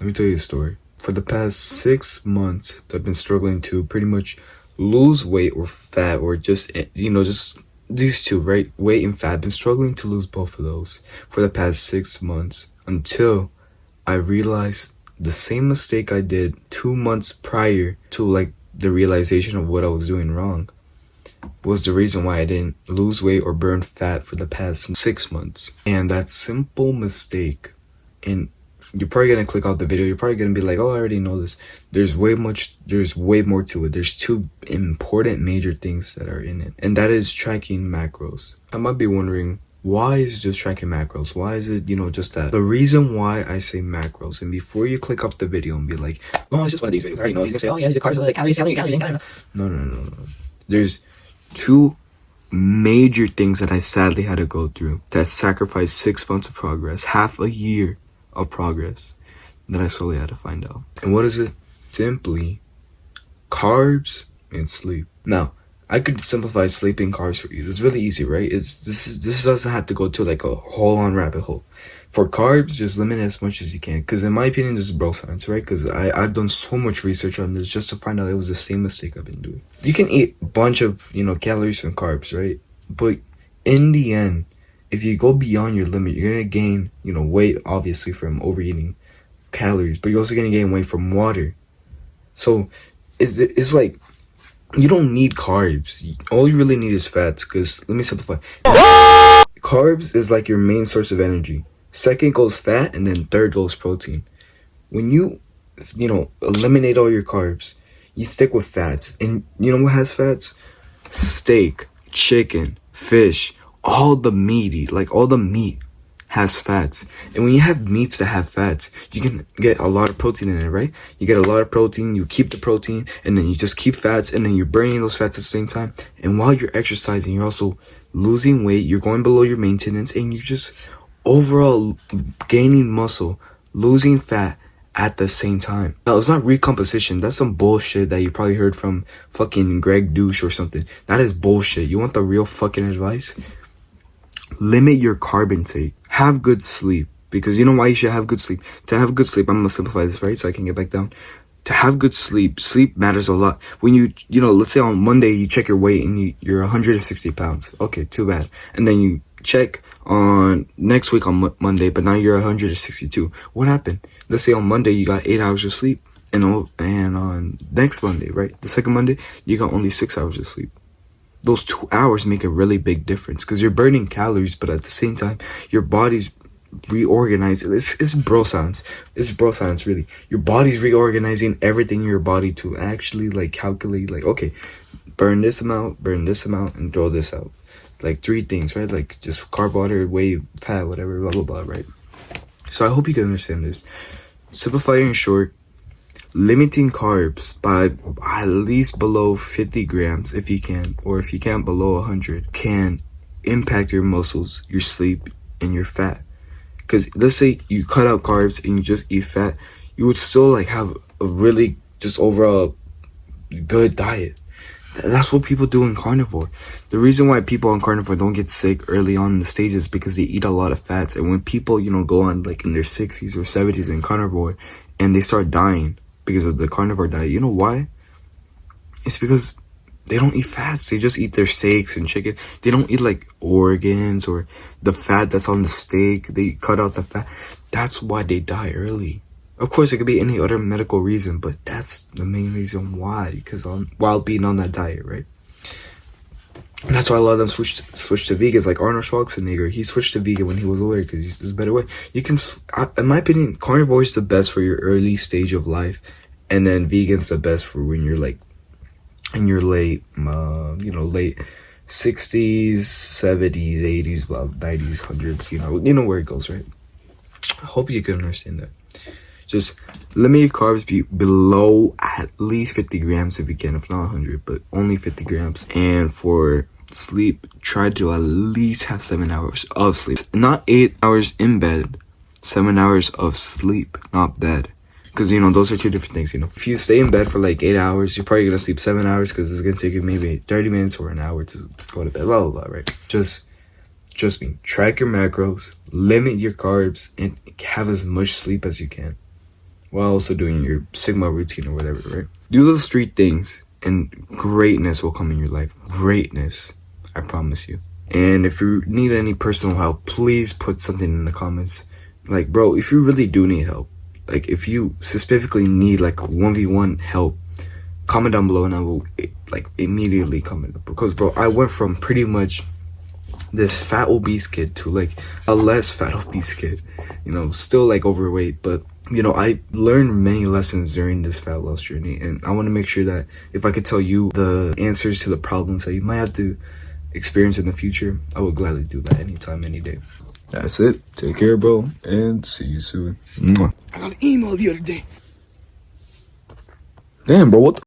let me tell you a story. For the past 6 months, I've been struggling to pretty much lose weight or fat, or just, just these two, right? Weight and fat. I've been struggling to lose both of those for the past 6 months until I realized the same mistake I did 2 months prior to like the realization of what I was doing wrong was the reason why I didn't lose weight or burn fat for the past 6 months. And that simple mistake, and you're probably gonna click off the video, you're probably gonna be like, oh, I already know this. There's way more to it. There's two important major things that are in it, and that is tracking macros. I might be wondering, why is it just tracking macros? Why is it, just that? The reason why I say macros, and before you click off the video and be like, oh, it's just one of these videos, I already know. He's gonna say, oh yeah, the carbs, the calories, calories. No. There's two major things that I sadly had to go through that sacrificed 6 months of progress, half a year of progress that I slowly had to find out. And what is it? Simply carbs and sleep. Now, I could simplify sleeping carbs for you. It's really easy, right? This doesn't have to go to like a whole on rabbit hole. For carbs, just limit it as much as you can. Because in my opinion, this is bro science, right? Because I've done so much research on this just to find out it was the same mistake I've been doing. You can eat a bunch of, calories from carbs, right? But in the end, if you go beyond your limit, you're going to gain, weight, obviously, from overeating calories. But you're also going to gain weight from water. So it's like, you don't need carbs. All you really need is fats. Because, let me simplify. Carbs is like your main source of energy. Second goes fat, and then third goes protein. When you, eliminate all your carbs, you stick with fats. And you know what has fats? Steak, chicken, fish, all the meat has fats. And when you have meats that have fats, you can get a lot of protein in it, right? You get a lot of protein, you keep the protein, and then you just keep fats, and then you're burning those fats at the same time. And while you're exercising, you're also losing weight, you're going below your maintenance, and you're just overall gaining muscle, losing fat at the same time. Now, it's not recomposition. That's some bullshit that you probably heard from fucking Greg Douche or something. That is bullshit. You want the real fucking advice? Limit your carb intake. Have good sleep. Because you know why you should have good sleep? To have good sleep, I'm gonna simplify this, right? So I can get back down. To have good sleep matters a lot. When you let's say on Monday you check your weight and you're 160 pounds. Okay, too bad. And then you check on next week on Monday, but now you're 162. What happened? Let's say on Monday you got 8 hours of sleep, and on next Monday, right, the second Monday, you got only 6 hours of sleep. Those 2 hours make a really big difference because you're burning calories, but at the same time, your body's reorganizing. It's bro science. It's bro science, really. Your body's reorganizing everything in your body to actually like calculate, like, okay, burn this amount, and throw this out. Like 3 things, right? Like just carb, water, weight, fat, whatever, blah, blah, blah, right? So I hope you can understand this. Simplifying in short, limiting carbs by at least below 50 grams if you can, or if you can't, below 100, can impact your muscles, your sleep, and your fat. Because let's say you cut out carbs and you just eat fat, you would still like have a really just overall good diet. That's what people do in carnivore. The reason why people on carnivore don't get sick early on in the stages is because they eat a lot of fats. And when people, go on like in their 60s or 70s in carnivore and they start dying because of the carnivore diet, you know why? It's because they don't eat fats. They just eat their steaks and chicken. They don't eat like organs or the fat that's on the steak. They cut out the fat. That's why they die early. Of course, it could be any other medical reason, but that's the main reason why, because while being on that diet, right? And that's why a lot of them switch to vegans, like Arnold Schwarzenegger. He switched to vegan when he was older because there's a better way. You can, in my opinion, carnivore is the best for your early stage of life, and then vegan's the best for when you're like in your late 60s, 70s, 80s, well, 90s, 100s. You know where it goes, right? I hope you can understand that. Just limit your carbs below at least 50 grams if you can, if not 100, but only 50 grams. And for sleep, try to at least have 7 hours of sleep. Not 8 hours in bed, 7 hours of sleep, not bed. Because, those are two different things, If you stay in bed for like 8 hours, you're probably going to sleep 7 hours because it's going to take you maybe 30 minutes or an hour to go to bed, blah, blah, blah, right? Just trust me, track your macros, limit your carbs, and have as much sleep as you can. while also doing your Sigma routine or whatever, right? Do those 3 things and greatness will come in your life. Greatness, I promise you. And if you need any personal help, please put something in the comments. Like, bro, if you really do need help, like if you specifically need like 1v1 help, comment down below and I will like immediately comment up. Because, bro, I went from pretty much this fat obese kid to like a less fat obese kid, you know, still like overweight, but you know, I learned many lessons during this fat loss journey, and I want to make sure that if I could tell you the answers to the problems that you might have to experience in the future, I would gladly do that anytime, any day. That's it. Take care, bro, and see you soon. Mwah. I got an email the other day. Damn, bro, what the